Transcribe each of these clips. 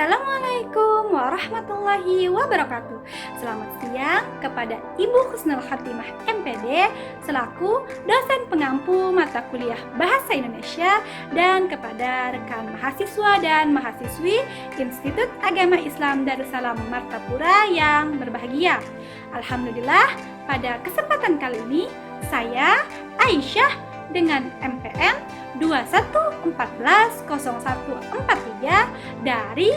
Assalamualaikum warahmatullahi wabarakatuh. Selamat siang kepada Ibu Husnul Khatimah MPD selaku dosen pengampu mata kuliah Bahasa Indonesia dan kepada rekan mahasiswa dan mahasiswi Institut Agama Islam Darussalam Martapura yang berbahagia. Alhamdulillah, pada kesempatan kali ini saya Aisyah dengan MPN 21140143 dari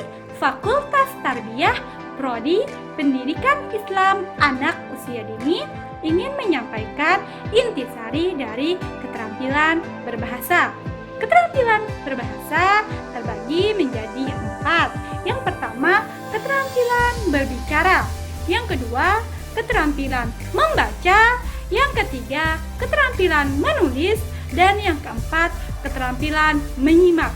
Fakultas Tarbiyah Prodi Pendidikan Islam Anak Usia Dini ingin menyampaikan intisari dari keterampilan berbahasa. Keterampilan berbahasa terbagi menjadi 4. Yang pertama, keterampilan berbicara. Yang kedua, keterampilan membaca. Yang ketiga, keterampilan menulis. Dan yang keempat, keterampilan menyimak.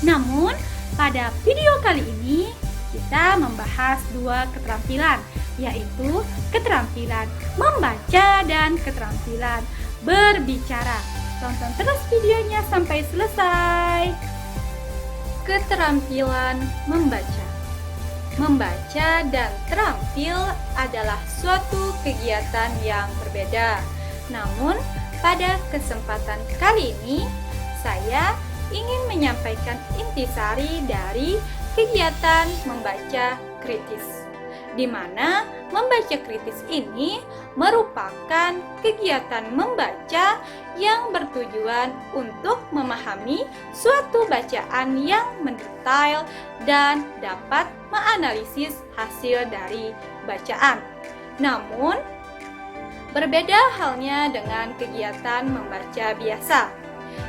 Namun, pada video kali ini kita membahas 2 keterampilan, yaitu keterampilan membaca dan keterampilan berbicara. Tonton terus videonya sampai selesai. Keterampilan membaca. Membaca dan terampil adalah suatu kegiatan yang berbeda. Namun, pada kesempatan kali ini, saya ingin menyampaikan intisari dari kegiatan membaca kritis, di mana membaca kritis ini merupakan kegiatan membaca yang bertujuan untuk memahami suatu bacaan yang mendetail dan dapat menganalisis hasil dari bacaan. Namun, berbeda halnya dengan kegiatan membaca biasa,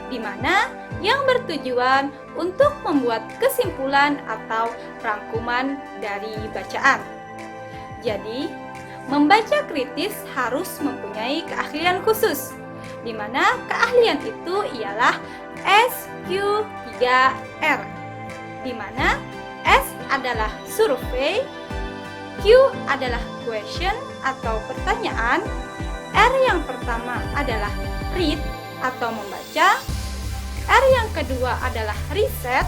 di mana yang bertujuan untuk membuat kesimpulan atau rangkuman dari bacaan. Jadi, membaca kritis harus mempunyai keahlian khusus, di mana keahlian itu ialah SQ3R, di mana S adalah survei, Q adalah question atau pertanyaan, R yang pertama adalah read atau membaca, R yang kedua adalah riset,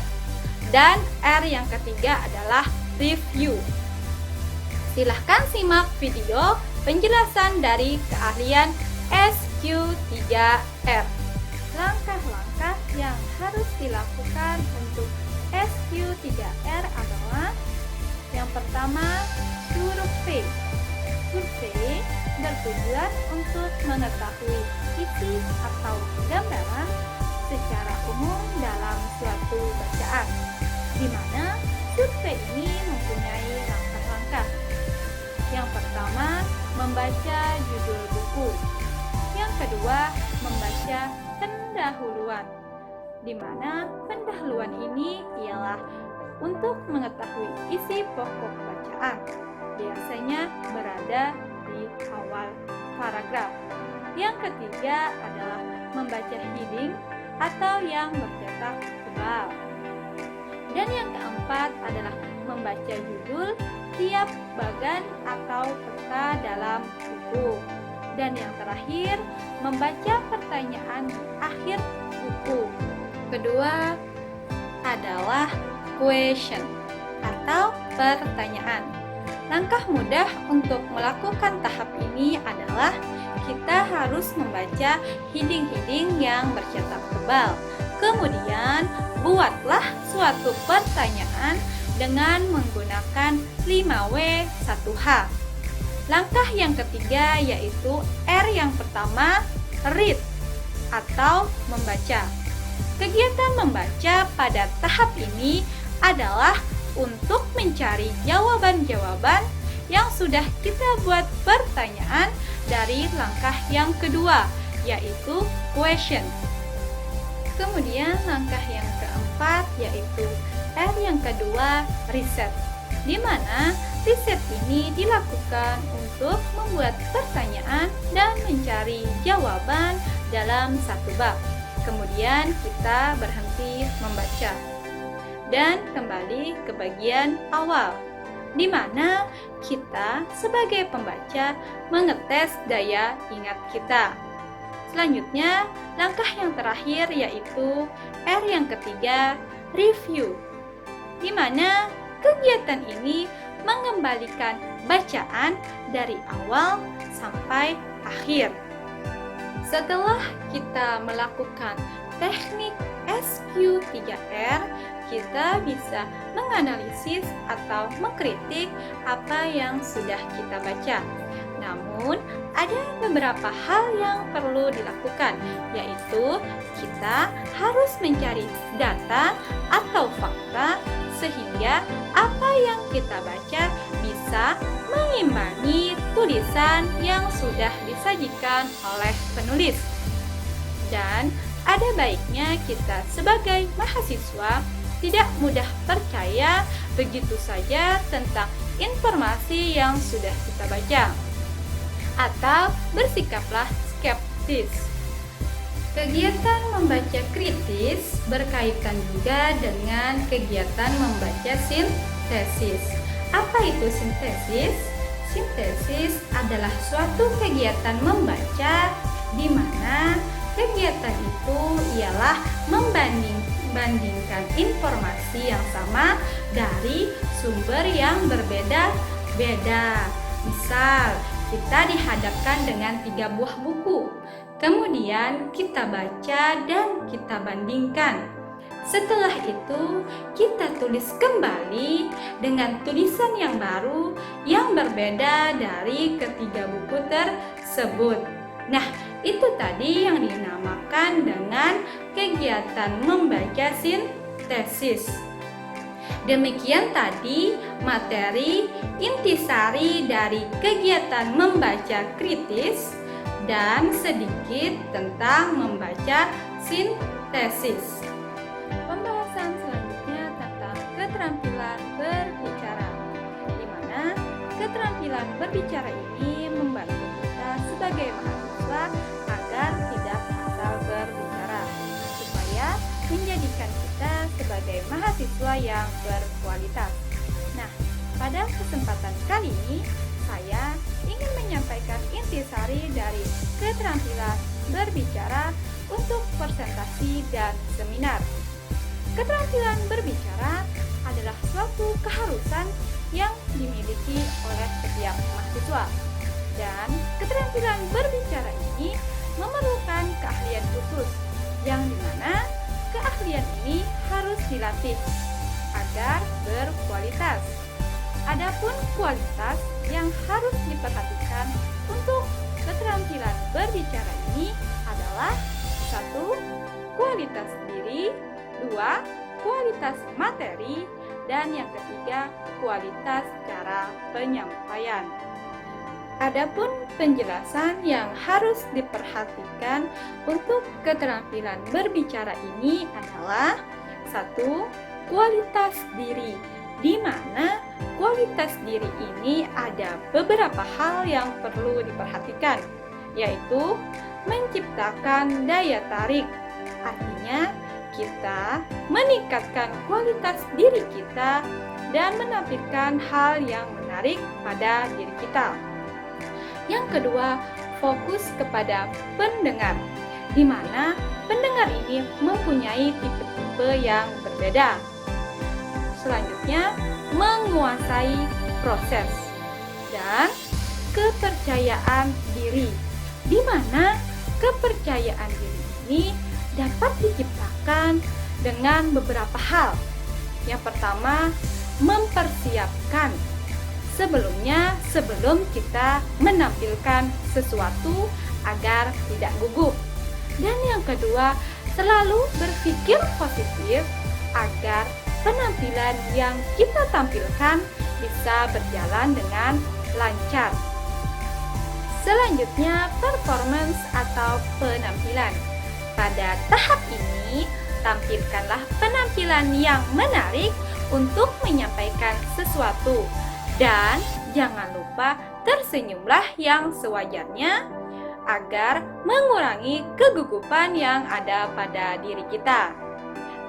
dan R yang ketiga adalah review. Silahkan simak video penjelasan dari keahlian SQ3R. Langkah-langkah yang harus dilakukan untuk SQ3R adalah: yang pertama, survei. Survei bertujuan untuk mengetahui isi atau gambaran secara umum dalam suatu bacaan, di mana survei ini mempunyai langkah-langkah. Yang pertama, membaca judul buku. Yang kedua, membaca pendahuluan, di mana pendahuluan ini ialah untuk mengetahui isi pokok bacaan. Biasanya berada di awal paragraf. Yang ketiga adalah membaca heading atau yang bercetak tebal. Dan yang keempat adalah membaca judul tiap bagan atau peta dalam buku. Dan yang terakhir, membaca pertanyaan di akhir buku. Kedua adalah question atau pertanyaan. Langkah mudah untuk melakukan tahap ini adalah kita harus membaca heading-heading yang bercetak tebal. Kemudian, buatlah suatu pertanyaan dengan menggunakan 5W1H. Langkah yang ketiga yaitu R yang pertama, read atau membaca. Kegiatan membaca pada tahap ini adalah untuk mencari jawaban-jawaban yang sudah kita buat pertanyaan dari langkah yang kedua, yaitu question. Kemudian langkah yang keempat yaitu R yang kedua, riset, di mana riset ini dilakukan untuk membuat pertanyaan dan mencari jawaban dalam satu bab. Kemudian kita berhenti membaca dan kembali ke bagian awal, di mana kita sebagai pembaca mengetes daya ingat kita. Selanjutnya, langkah yang terakhir yaitu R yang ketiga, review, di mana kegiatan ini mengembalikan bacaan dari awal sampai akhir. Setelah kita melakukan teknik SQ3R, kita bisa menganalisis atau mengkritik apa yang sudah kita baca. Namun, ada beberapa hal yang perlu dilakukan, yaitu kita harus mencari data atau fakta sehingga apa yang kita baca bisa mengimbangi tulisan yang sudah disajikan oleh penulis. Dan ada baiknya kita sebagai mahasiswa tidak mudah percaya begitu saja tentang informasi yang sudah kita baca, atau bersikaplah skeptis. Kegiatan membaca kritis berkaitan juga dengan kegiatan membaca sintesis. Apa itu sintesis? Sintesis adalah suatu kegiatan membaca di mana kegiatan itu ialah membandingkan informasi yang sama dari sumber yang berbeda-beda. Misal, kita dihadapkan dengan 3 buah buku, kemudian kita baca dan kita bandingkan. Setelah itu, kita tulis kembali dengan tulisan yang baru yang berbeda dari ketiga buku tersebut. Nah, itu tadi yang dinamakan dengan kegiatan membaca sintesis. Demikian tadi materi intisari dari kegiatan membaca kritis dan sedikit tentang membaca sintesis. Pembahasan selanjutnya tentang keterampilan berbicara, di mana keterampilan berbicara ini membantu kita sebagai mahasiswa agar tidak asal berbicara, supaya menjadikan kita sebagai mahasiswa yang berkualitas. Nah, pada kesempatan kali ini saya ingin menyampaikan intisari dari keterampilan berbicara untuk presentasi dan seminar. Keterampilan berbicara adalah suatu keharusan yang dimiliki oleh setiap mahasiswa. Dan keterampilan berbicara ini memerlukan keahlian khusus, yang dimana keahlian ini harus dilatih agar berkualitas. Adapun kualitas yang harus diperhatikan untuk keterampilan berbicara ini adalah 1. Kualitas diri, 2. Kualitas materi, dan yang ketiga, kualitas cara penyampaian. Adapun penjelasan yang harus diperhatikan untuk keterampilan berbicara ini adalah 1. Kualitas diri, di mana kualitas diri ini ada beberapa hal yang perlu diperhatikan, yaitu menciptakan daya tarik. Artinya, kita meningkatkan kualitas diri kita dan menampilkan hal yang menarik pada diri kita. Yang kedua, fokus kepada pendengar, di mana pendengar ini mempunyai tipe-tipe yang berbeda. Selanjutnya, menguasai proses dan kepercayaan diri, di mana kepercayaan diri ini dapat diciptakan dengan beberapa hal. Yang pertama, mempersiapkan sebelum kita menampilkan sesuatu agar tidak gugup. Dan yang kedua, selalu berpikir positif agar penampilan yang kita tampilkan bisa berjalan dengan lancar. Selanjutnya, performance atau penampilan. Pada tahap ini, tampilkanlah penampilan yang menarik untuk menyampaikan sesuatu. Dan jangan lupa tersenyumlah yang sewajarnya agar mengurangi kegugupan yang ada pada diri kita.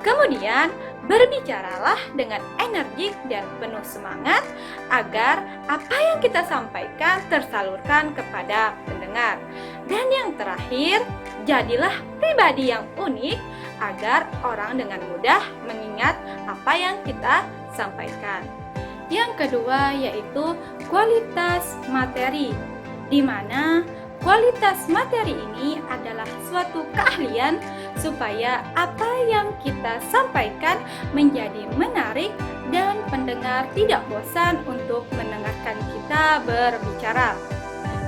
Kemudian, berbicaralah dengan energik dan penuh semangat agar apa yang kita sampaikan tersalurkan kepada pendengar. Dan yang terakhir, jadilah pribadi yang unik agar orang dengan mudah mengingat apa yang kita sampaikan. Yang kedua yaitu kualitas materi, di mana kualitas materi ini adalah suatu keahlian supaya apa yang kita sampaikan menjadi menarik dan pendengar tidak bosan untuk mendengarkan kita berbicara.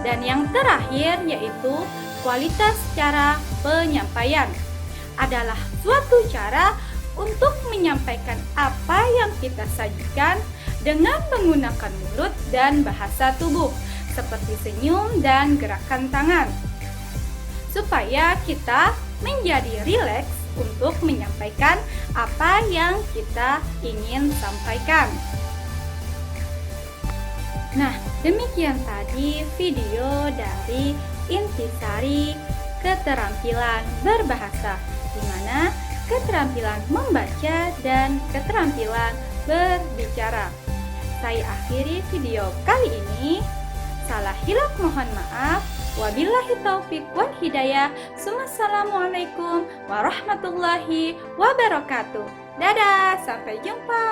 Dan yang terakhir yaitu kualitas cara penyampaian, adalah suatu cara untuk menyampaikan apa yang kita sajikan dengan menggunakan mulut dan bahasa tubuh seperti senyum dan gerakan tangan, supaya kita menjadi rileks untuk menyampaikan apa yang kita ingin sampaikan. Nah, demikian tadi video dari intisari keterampilan berbahasa, di mana keterampilan membaca dan keterampilan berbicara. Saya akhiri video kali ini. Salah hilaf mohon maaf. Wabillahi taufik wal hidayah. Assalamualaikum warahmatullahi wabarakatuh. Dadah, sampai jumpa.